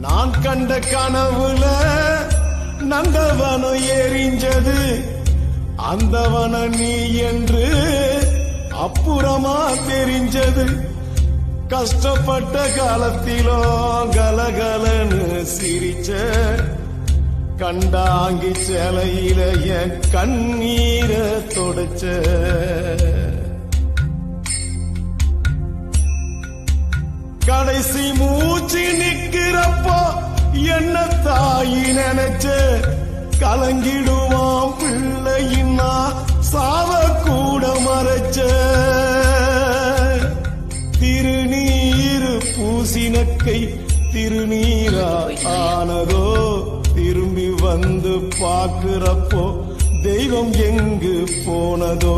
நான் கண்ட கனவுல நந்தவனம் எரிஞ்சது, அந்தவன நீ என்று அப்புறமா தெரிஞ்சது. கஷ்டப்பட்ட காலத்திலும் கலகலன்னு சிரிச்ச, கண்டாங்கி சேலையில என் கண்ணீரை தொடச்ச. கடைசி மூச்சு நிக்கிறப்போ என்ன தாயி நினைச்ச, கலங்கிடுவான் பிள்ளையின்னா சாவ கூட மறைச்ச. திருநீரு பூசினக்கை திருநீரா ஆனதோ, திரும்பி வந்து பார்க்கிறப்போ தெய்வம் எங்கு போனதோ.